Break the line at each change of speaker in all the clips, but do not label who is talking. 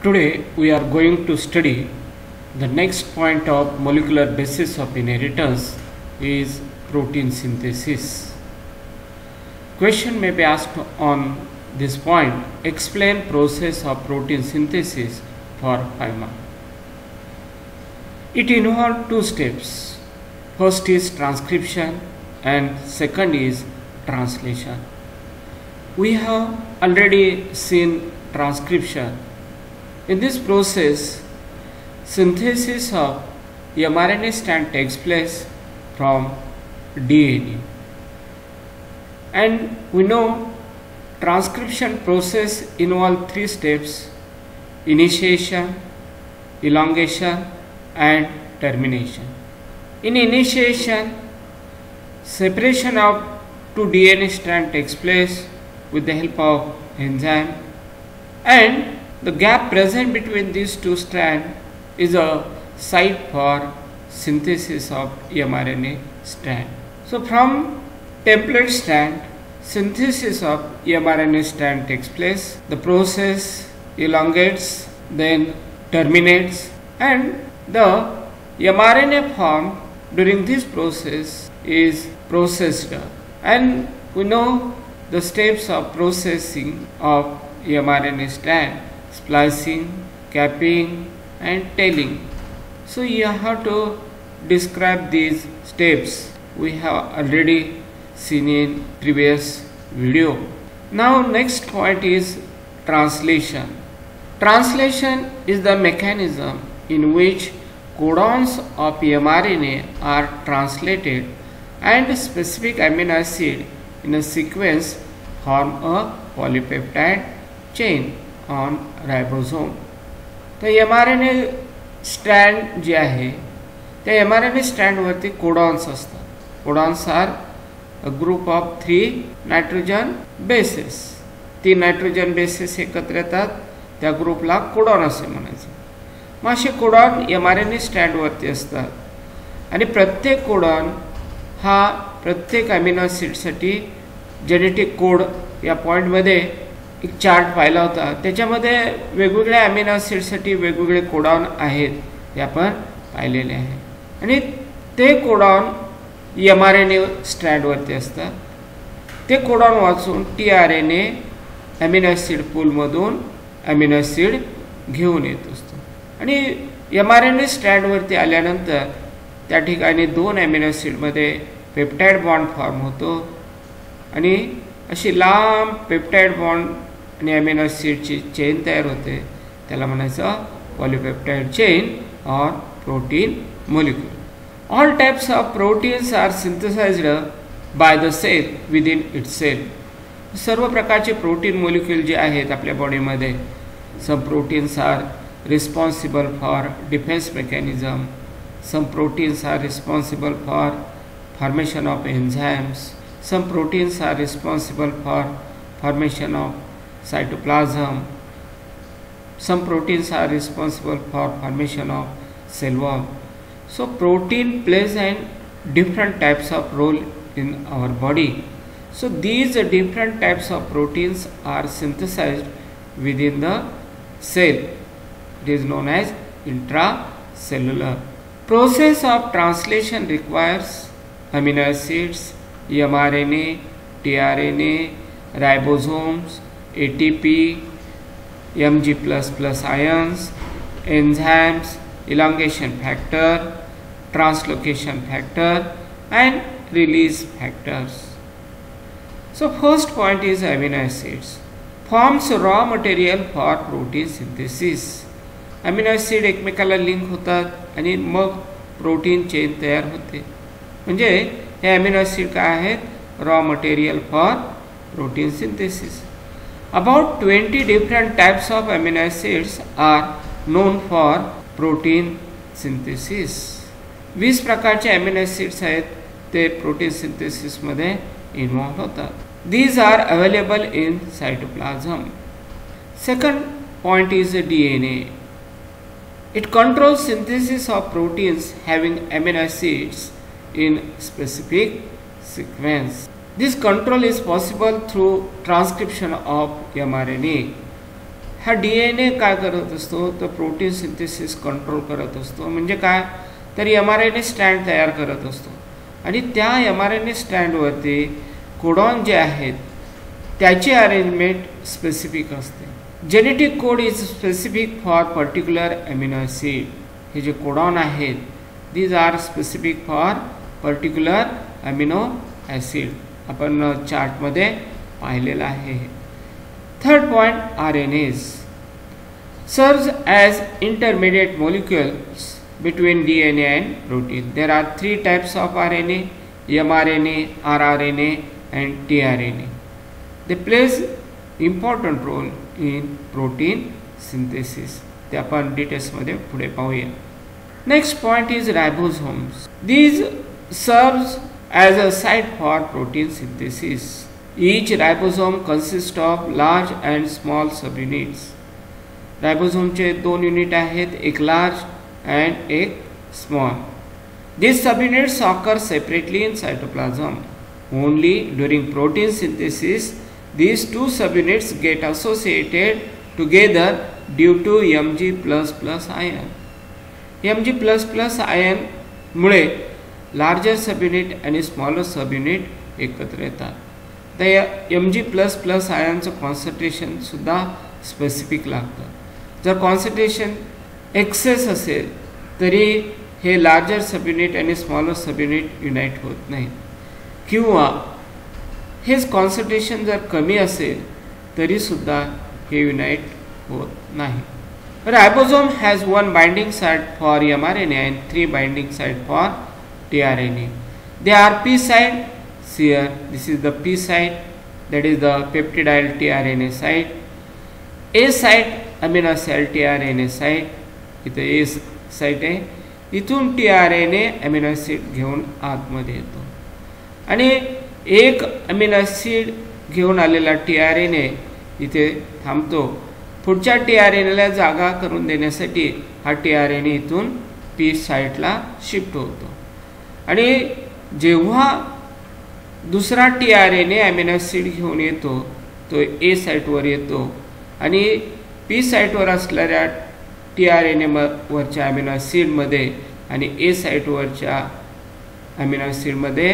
Today we are going to study the next point of molecular basis of inheritance is protein synthesis. Question may be asked on this point. Explain process of protein synthesis for 5 marks. It involves 2 steps. First is transcription and second is translation. We have already seen transcription. In this process, synthesis of mRNA strand takes place from DNA. And we know transcription process involves 3 steps: initiation, elongation and termination. In initiation, separation of 2 DNA strands takes place with the help of enzyme, and the gap present between these 2 strands is a site for synthesis of mRNA strand. So from template strand, synthesis of mRNA strand takes place. The process elongates, then terminates, and the mRNA formed during this process is processed. And we know the steps of processing of mRNA strand: splicing, capping and tailing. So you have to describe these steps. We have already seen in previous video. Now next point is translation. Translation is the mechanism in which codons of mRNA are translated and specific amino acid in a sequence form a polypeptide chain on ribosome. तर mRNA strand जे आहे त्या mRNA स्ट्रँडवरती codons असतात. Codons are a group of 3 nitrogen bases. 3 nitrogen bases एकत्र येतात, त्या ग्रुपला codon असे म्हणायचे. मग असे कोडॉन mRNA स्ट्रँडवरती असतात आणि प्रत्येक कोडॉन हा प्रत्येक अमिनो ॲसिडसाठी जेनेटिक कोड या पॉईंटमध्ये एक चार्ट पाहिला होता. त्याच्यामध्ये वेगवेगळ्या अमिनो ॲसिडसाठी वेगवेगळे कोडॉन आहेत हे आपण पाहिलेले आहे. आणि ते कोडॉन mRNA स्ट्रँडवरती असतात. ते कोडॉन वाचून tRNA अमिनो ॲसिड पूलमधून अमिनो ॲसिड घेऊन येत असतो. आणि mRNA स्ट्रँडवरती आल्यानंतर त्या ठिकाणी 2 अमिनो ॲसिडमध्ये पेप्टाइड बॉन्ड फॉर्म होतो आणि अशी लांब पेप्टाइड बॉन्ड आणि अमिनो ॲसिडची चेन तयार होते. त्याला म्हणायचं पॉलीपेप्टाइड चेन और protein molecule. All types of proteins are synthesized by the cell within itself. सर्व प्रकारचे प्रोटीन मॉलिक्यूल जे आहेत आपल्या बॉडीमध्ये, some proteins are responsible for defence mechanism, some proteins are responsible for formation of enzymes, some proteins are responsible for formation of cytoplasm, some proteins are responsible for formation of cell wall. So protein plays a different types of role in our body. So these different types of proteins are synthesized within the cell. It is known as intracellular. Process of translation requires amino acids, mRNA, tRNA, ribosomes, ATP, Mg++ ions, enzymes, elongation factor, translocation factor and release factors. So first point is amino acids. Forms raw material for protein synthesis. Amino acid एकमेकाला link होतात आणि मग protein chain तयार होते. म्हणजे हे amino acid काय आहेत? Raw material for protein synthesis. About 20 different types of amino acids are known for protein synthesis. 20 प्रकारचे अमिनो ॲसिड्स आहेत ते प्रोटीन सिंथेसिसमध्ये इन्व्हॉल्व होतात. These are available in cytoplasm. Second point is DNA. It controls synthesis of proteins having amino acids in specific sequence. This control is possible through transcription of mRNA. हा DNA काय करत असतो, तर protein synthesis control करत असतो. म्हणजे काय, तर mRNA स्टँड तयार करत असतो आणि त्या mRNA स्टँडवरती कोडॉन जे आहेत त्याची अरेंजमेंट स्पेसिफिक असते. Genetic code is specific for particular amino acid. हे जे कोडॉन आहेत these are specific for particular amino acid. आपण चार्टमध्ये पाहिलेलं आहे. Third point, RNAs serves as intermediate molecules between DNA and protein. There are three types of RNA: mRNA, rRNA and tRNA. They plays important role in protein synthesis. ते आपण डिटेल्समध्ये पुढे पाहूया. Next point is ribosomes. These serves as a site for protein synthesis. Each ribosome consists of large and small subunits. रायबोसोमचे दोन unit आहेत, एक large and एक small. These subunits occur separately in cytoplasm. Only during protein synthesis these two subunits get associated together due to Mg++ ion. Mg++ ion मुळे larger subunit आणि smaller subunit एकत्र येतात. तर Mg++ आयनचं concentration सुद्धा specific लागतं. जर concentration access असेल तरी हे लार्जर सबयुनिट आणि स्मॉलर सबयुनिट युनाईट होत नाहीत, किंवा हेच कॉन्सन्ट्रेशन जर कमी असेल तरीसुद्धा हे युनाईट होत नाही. Ribosome has 1 binding site for mRNA and 3 binding site for tRNA. They are P site. Here this is the P site, that is the peptidyl tRNA site. A site amino acid tRNA site. इथे A site आहे. इथून tRNA amino acid घेऊन आतमध्ये येतो आणि एक amino acid घेऊन आलेला tRNA इथे थांबतो. पुढच्या tRNAला जागा करून देण्यासाठी हा tRNA इथून P साइटला शिफ्ट होतो आणि जेव्हा दुसरा tRNA अमिनो ॲसिड घेऊन येतो तो A साइटवर येतो आणि P साइटवर असलेल्या tRNA वरच्या अमिनो ॲसिडमध्ये आणि A साइटवरच्या अमिनो ॲसिडमध्ये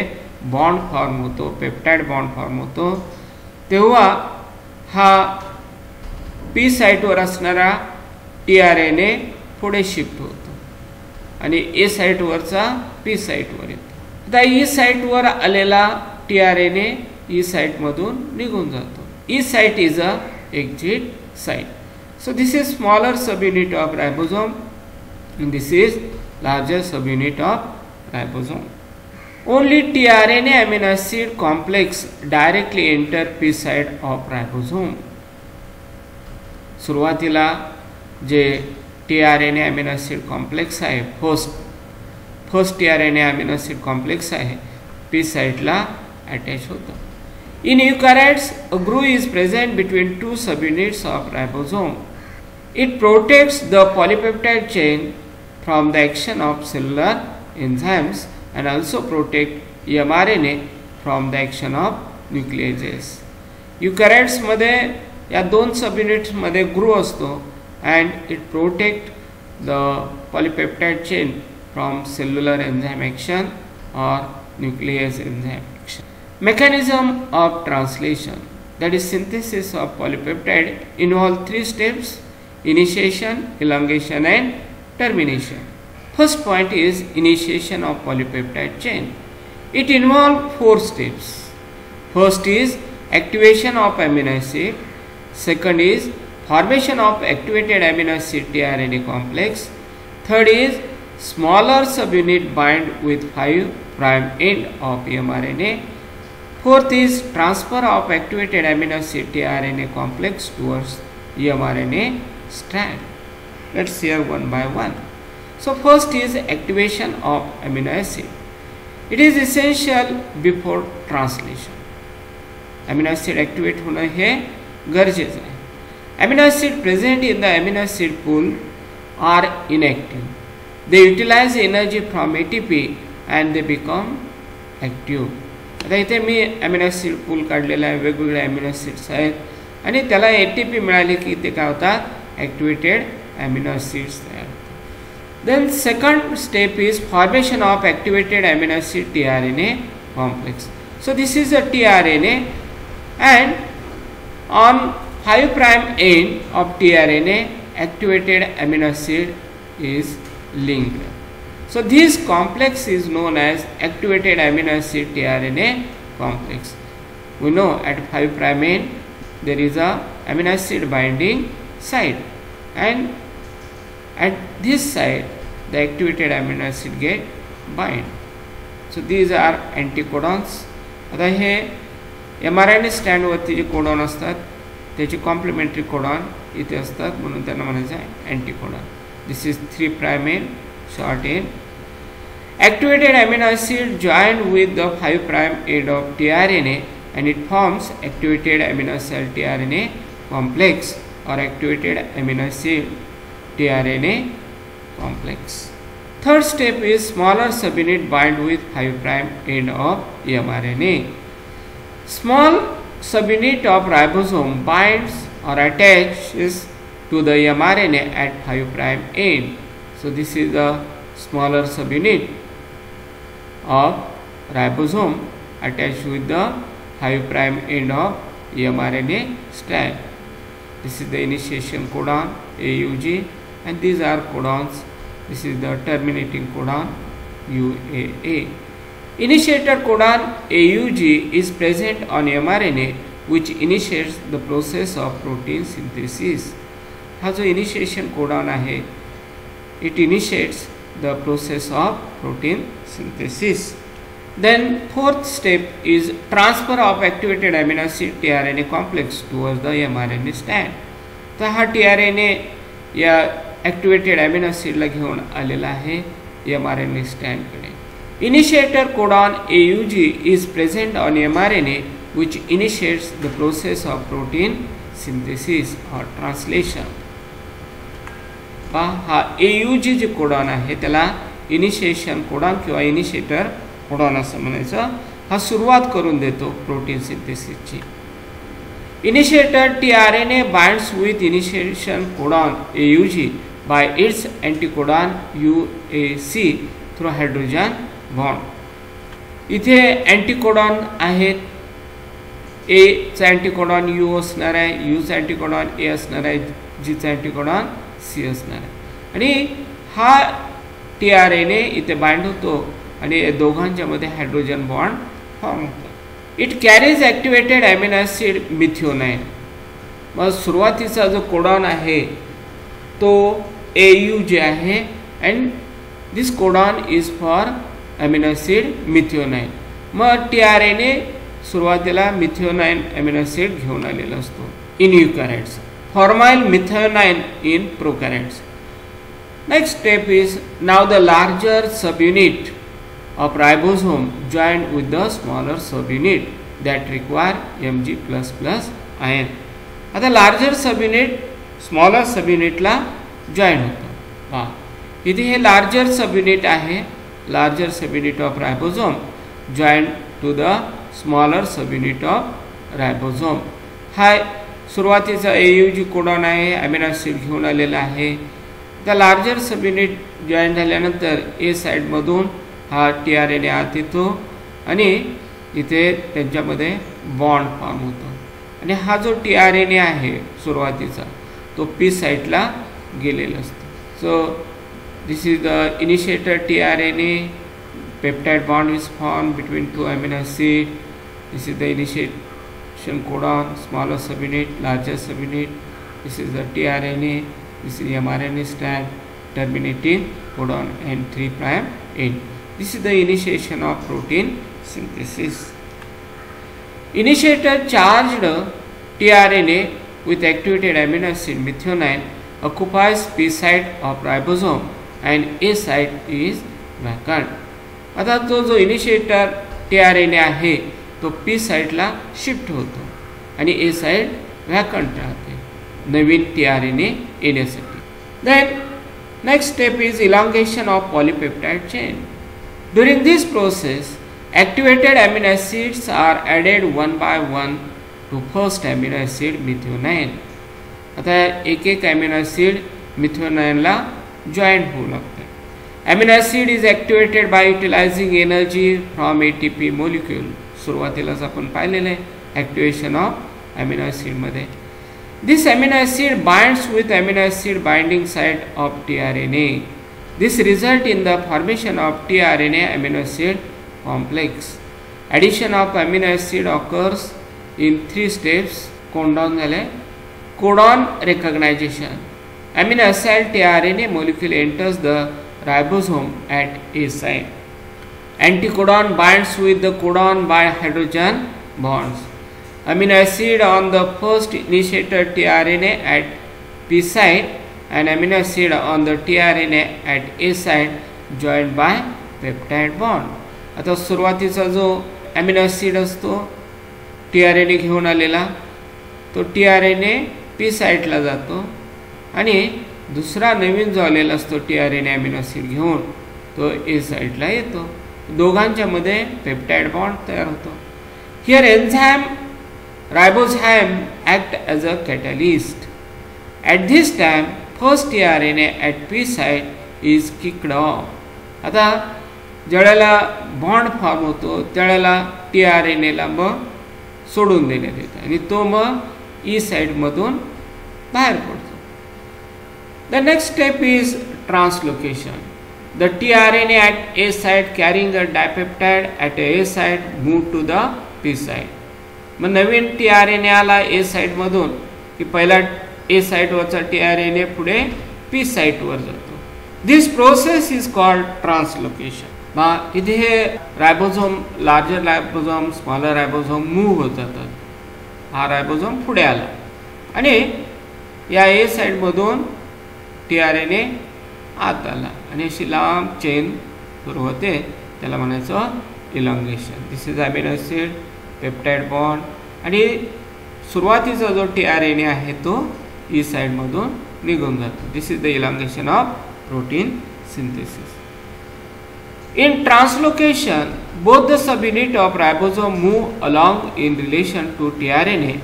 बॉन्ड फॉर्म होतो, पेप्टाइड बॉन्ड फॉर्म होतो. तेव्हा हा P साइटवर असणारा tRNA पुढे शिफ्ट होतो आणि A साइटवरचा P साइटवर येतो. आता E साइटवर आलेला tRNA E साइटमधून निघून जातो. E site is a exit site. So this is smaller subunit of ribosome and this is larger subunit of ribosome. Only tRNA amino acid complex directly enter P site of ribosome. सुरुवातीला जे tRNA amino acid complex आहे, first tRNA amino acid complex आहे, P साइटला attach होतं. In eukaryotes, a groove is present between two subunits of ribosome. It protects the polypeptide chain from the action of cellular enzymes and also protect mRNA from the action of nucleases. Eukaryotes मध्ये या दोन subunits मध्ये groove असतो and it protect the polypeptide chain from cellular enzyme action or nuclease enzyme action. Mechanism of translation, that is synthesis of polypeptide, involve 3 steps: initiation, elongation and termination. First point is initiation of polypeptide chain. It involves 4 steps. First is activation of amino acid. Second is formation of activated amino acid tRNA complex. Third is smaller subunit bind with 5' end of mRNA. Fourth is transfer of activated amino acid tRNA complex towards mRNA strand. Let's hear one by one. So first is activation of amino acid. It is essential before translation. Amino acid activate होणं हे गरजेचं आहे. Amino acid present in the amino acid pool are inactive. They utilize energy from ATP and they become active. आता इथे मी amino acid पूल काढलेला आहे, वेगवेगळे amino acids आहेत. आणि त्याला ATP मिळाले की ते काय होतात, ॲक्टिवेटेड ॲमिनो ॲसिड्स तयार होतात. Then second step is formation of activated amino acid tRNA complex. So this is a tRNA, and on 5' end of tRNA activated amino acid is linked. So this complex is known as activated amino acid tRNA complex. We know at 5' end there is a amino acid binding site, and at this site the activated amino acid get bind. So these are anticodons. आता हे mRNA स्टँडवरती जे codon असतात त्याचे complementary codon इथे असतात, म्हणून त्यांना म्हणायचं आहे अँटीकोडॉन. दिस is 3' end short end. Activated amino acid joined with the 5' end of tRNA and it forms activated amino acid tRNA complex or activated amino acid tRNA complex. Third step is smaller subunit bind with 5' end of mRNA. Small subunit of ribosome binds or attaches to the mRNA at 5' end. So this is the smaller subunit of ribosome attached with the 5' end of mRNA strand. This is the initiation codon AUG, and these are codons. This is the terminating codon UAA. Initiator codon AUG is present on mRNA which initiates the process of protein synthesis. हा जो initiation codon आहे, it initiates the process of protein synthesis. Then fourth step is transfer of activated amino acid tRNA complex towards the mRNA strand. तर हा tRNA या activated amino ॲसिडला घेऊन आलेला आहे mRNA स्टँडकडे. Initiator codon AUG is present on mRNA which initiates the process of protein synthesis और translation. हा AUG जे कोडॉन आहे त्याला इनिशिएशन कोडॉन किंवा इनिशिएटर कोडॉन असं म्हणायचं. हा सुरुवात करून देतो प्रोटीन सिंथेसिसची. Initiator tRNA binds with initiation codon AUG by its anticodon UAC through hydrogen bond. इथे अँटीकोडॉन आहेत. A चा अँटीकोडॉन U असणार आहे, U चा अँटीकोडॉन A असणार आहे, G चा अँटीकोडॉन C असणार आहे, आणि हा tRNA इथे बाइंड होतो आणि या दोघांच्या मध्ये हायड्रोजन बॉन्ड फॉर्म होतो. It carries activated amino acid methionine. मग सुरुवातीचा जो कोडॉन आहे तो AU जे आहे, and this codon is for amino acid methionine. मग tRNA सुरुवातीला मिथिओनाइन ॲमिनो ॲसिड घेऊन आलेला असतो in eukaryotes, formyl methionine in prokaryotes. Next step is now the larger subunit of ribosome joined with the smaller subunit that require Mg++ ion. आता larger subunit smaller subunit ला join होतं. पहा इथे हे larger subunit आहे, larger subunit of ribosome joined to the smaller subunit of ribosome. हा सुरुवातीचा AUG codon आहे, अमिनो ॲसिड घेऊन आलेला आहे. त्या लार्जर सबयुनिट जॉईन झाल्यानंतर A साइड मधून हा tRNA आत येतो आणि इथे त्यांच्यामध्ये बॉन्ड फॉर्म होतो, आणि हा जो tRNA आहे सुरुवातीचा तो P साइटला गेलेला असतो. So this is the initiator tRNA, peptide bond is form between two amino acid. This is the initiation codon, smaller subunit, larger subunit. This is the tRNA, this is mRNA strand, terminating codon and 3' end. This is the initiation of protein synthesis. Initiator charged tRNA with activated amino acid methionine occupies P site of ribosome and A site is vacant. आता तो जो initiator tRNA आहे तो P साइटला shift होतो आणि A site vacant राहते नवीन tRNA येण्यासाठी. Then next step is elongation of polypeptide chain. During this process, activated amino acids are added one by one to first amino acid methionine. आता एक एक अमिनो ॲसिड मिथेनॉइनला जॉईंट होऊ लागते. Amino acid is activated by utilizing energy from ATP molecule. सुरुवातीलाच आपण पाहिलेले activation of amino ॲसिडमध्ये. This amino acid binds with amino acid binding site of tRNA. This result in the formation of tRNA amino acid complex. Addition of amino acid occurs in 3 steps. कोण झाले? Codon recognition. Amino acid tRNA molecule enters the ribosome at A site. Anticodon binds with the codon by hydrogen bonds. Amino acid on the first initiator tRNA at P site and amino acid on the tRNA at A site joined by peptide bond. आता सुरुवातीचा जो amino acid असतो tRNA घेऊन आलेला तो tRNA P साईटला जातो आणि दुसरा नवीन जो आलेला असतो tRNA अमिनो ॲसिड घेऊन तो A साईटला येतो. दोघांच्या मध्ये पेप्टाइड बॉन्ड तयार होतो. Here enzyme ribozyme act as a catalyst. At this time first tRNA at P site is kicked off. आता ज्यावेळेला बॉन्ड फॉर्म होतो त्यावेळेला tRNAला मग सोडून देण्यात येतं आणि तो मग E साईडमधून बाहेर पडतो. The next step is translocation. The tRNA at A site carrying a dipeptide at A site move to the P site. मग नवीन tRNA आला A साईटमधून की पहिला A साईटवरचा tRNA पुढे P साईटवर जातो. दिस प्रोसेस इज कॉल्ड ट्रान्सलोकेशन. मग इथे हे ribosome, larger ribosome, smaller ribosome move होत जातात. हा रायबोझोम पुढे आला आणि या A साईडमधून tRNA आत आला आणि अशी लांब चेन सुरू होते. त्याला म्हणायचं elongation. This is amino acid peptide bond आणि सुरुवातीचा जो tRNA आहे तो E साईडमधून निघून जातो. This is the elongation of protein synthesis. In translocation, both the subunit of ribosome move along in relation to tRNA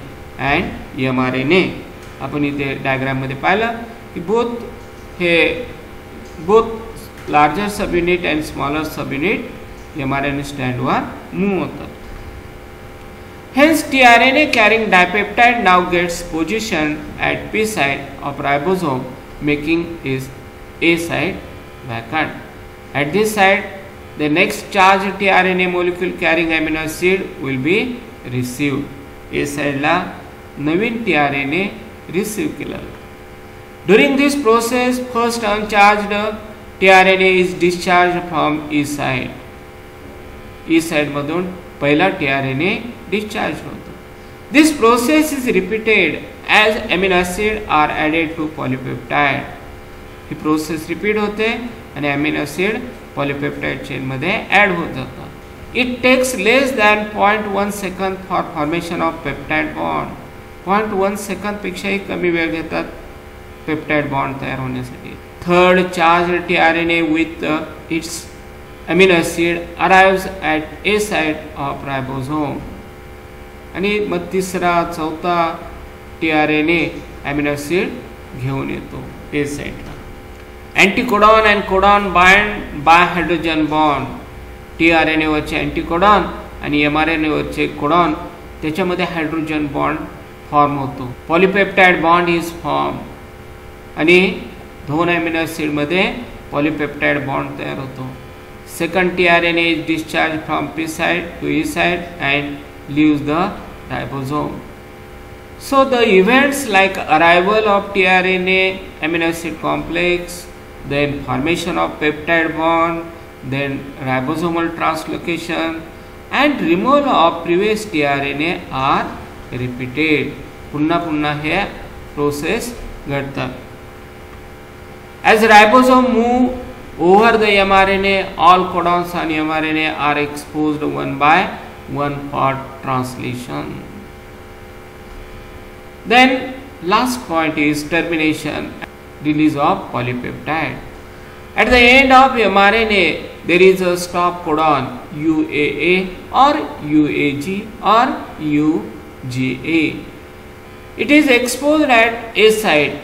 and mRNA. आपण इथे डायग्राम मध्ये पाहिलं की both larger subunit and smaller subunit mRNA स्टँडवर move होतात. Hence, tRNA carrying dipeptide now gets position at P site of ribosome, making its A site vacant. At this site, the next charged tRNA molecule carrying amino acid will be received. A साइडला नवीन tRNA receive केला. During this process, first uncharged tRNA is discharged from E side. E side मधून पहिला tRNA discharge होतो. This process is repeated as amino acid are added to polypeptide. ही process repeat होते आणि amino acid polypeptide चेनमध्ये add होत जातात. It takes less than 0.1 second for formation of peptide bond. 0.1 सेकंदपेक्षाही कमी वेळ घेतात पेप्टाइड बॉन्ड तयार होण्यासाठी. Third charge tRNA with its amino acid arrives at A site of ribosome. आणि मग तिसरा चौथा tRNA अमिनो ॲसिड घेऊन येतो A साइटला. Anticodon and codon bind by hydrogen bond. tRNA वरचे अँटीकोडॉन आणि mRNA वरचे कोडॉन त्याच्यामध्ये हायड्रोजन बॉन्ड फॉर्म होतो. पॉलिपेप्टाइड बॉन्ड इज फॉर्म आणि दोन अमिनो ॲसिड मध्ये पॉलिपेप्टाइड बॉन्ड तयार होतो. Second tRNA is discharged from P side to E side and leaves the ribosome. So the events like arrival of tRNA amino acid complex, then formation of peptide bond, then ribosomal translocation and removal of previous tRNA are repeated. पुन्हा पुन्हा हे process घडतात. As ribosome move over the mRNA, all codons and mRNA are exposed one by one for translation. Then last point is termination, release of polypeptide. At the end of mRNA, there is a stop codon UAA or UAG or GA. It is exposed at A site.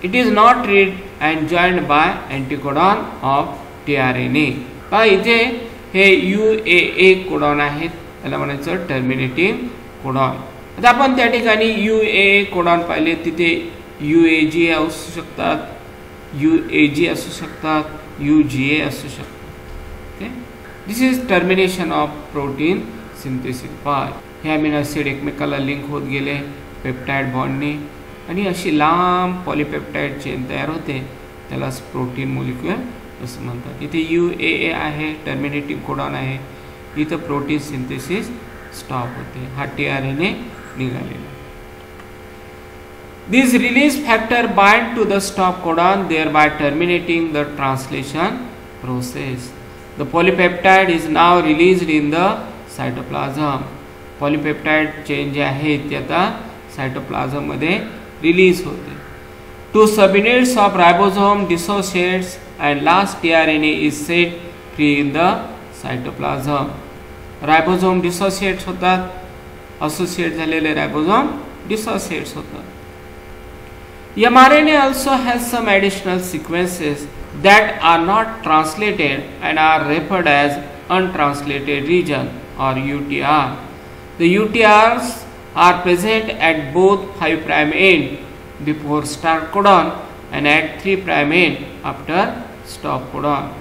It is not read and joined by anticodon of tRNA. पहा इथे हे UAA codon आहेत, त्याला म्हणायचं terminating codon. आता आपण त्या ठिकाणी UAA कोडॉन पाहिले, तिथे UAG असू शकतात, UAG असू शकतात, UGA असू शकतात. Okay, this is termination of protein synthesis. पहा हे अमिनो ॲसिड एकमेकाला लिंक होत गेले पेप्टाइड बॉन्डने आणि अशी लांब पॉलिपेप्टाइड चेन तयार होते, त्यालाच प्रोटीन मोलिक्युल असं म्हणतात. इथे UAA आहे, टर्मिनेटिंग कोडॉन आहे, इथं प्रोटीन सिंथेसिस स्टॉप होते, हा tRNA निघालेला. This release factor bind to the stop codon, thereby terminating the translation process. The polypeptide is now released in the cytoplasm. Polypeptide chain जे आहे ते आता cytoplasm मध्ये रिलीज होते. Two subunits of ribosome dissociates and last tRNA is set free in the cytoplasm. Ribosome dissociates होतात, associate झालेले ribosome dissociates होतात. mRNA also has some additional sequences that are not translated and are referred as untranslated region or UTR. The UTRs are present at both 5' end before start codon and at 3' end after stop codon.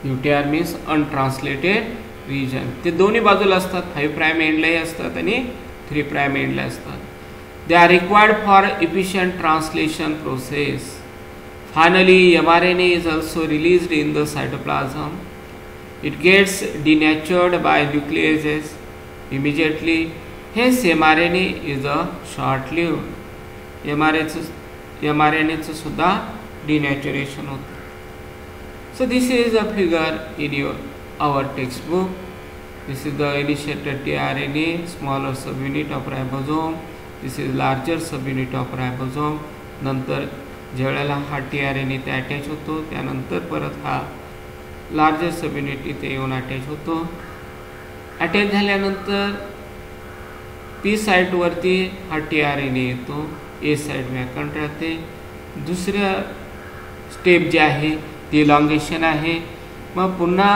UTR means untranslated region. ते दोन्ही बाजूला असतात, 5' एंडलाही असतात आणि 3' एंडला असतात. They are required for efficient translation process. Finally, mRNA is also released in the cytoplasm. It gets denatured by nucleases immediately. Hence, mRNA is a short-lived. mRNA चं सुद्धा denaturation होतं. So this is a figure in our textbook. This is the initiated tRNA, smaller subunit of ribosome. This is larger subunit of ribosome. नंतर ज्यावेळेला हा tRNA इथे attach होतो, त्यानंतर परत हा लार्जर सबयुनिट इथे येऊन अटॅच होतो. अटॅच झाल्यानंतर P साईटवरती हा tRNA येतो, A साईट वॅकंट राहते. दुसऱ्या स्टेप जे आहे ती इलॉंगेशन आहे. मग पुन्हा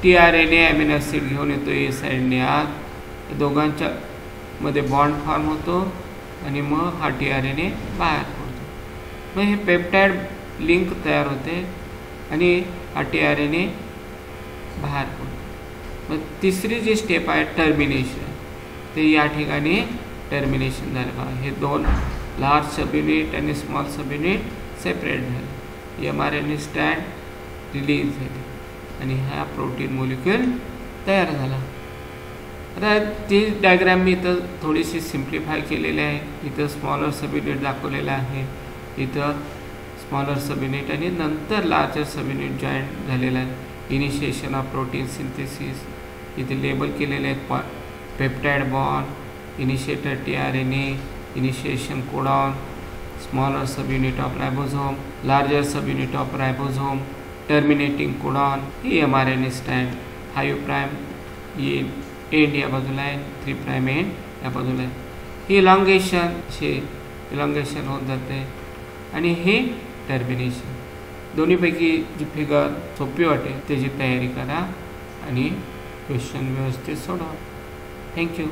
tRNA अमिनो ॲसिड घेऊन येतो A साईडने आत, दोघांच्या मध्ये बॉन्ड फॉर्म होतो आणि मग हा tRNA बाहेर पडतो. मग हे पेप्टाइड लिंक तयार होते आणि हा tRNA बाहेर पडतो. मग तिसरी जी स्टेप आहे टर्मिनेशन, ते या ठिकाणी टर्मिनेशन झालं. बघा हे दोन लार्ज सबयुनिट आणि स्मॉल सबयुनिट सेपरेट झाले, mRNA स्टँड रिलीज झाले आणि हा प्रोटीन मोलिक्युल तयार झाला. आता ती डायग्राम मी इथं थोडीशी सिम्प्लिफाय केलेली आहे. इथं स्मॉलर सबयुनिट दाखवलेलं आहे, इथं स्मॉलर सबयुनिट आणि नंतर लार्जर सबयुनिट जॉईंट झालेला आहे. इनिशिएशन ऑफ प्रोटीन सिंथेसिस इथे लेबल केलेले आहेत, peptide bond, initiated tRNA, initiation codon, smaller subunit of ribosome, larger subunit of ribosome, terminating codon, he mRNA stand 5' ये एंड या बाजूला आहे, 3' एंड या बाजूला आहे. ही इलॉंगेशन होत जाते आणि हे टर्मिनेशन. दोन्हीपैकी जी फिगर सोपी वाटेल त्याची तयारी करा आणि क्वेश्चन व्यवस्थित सोडवा. थँक्यू.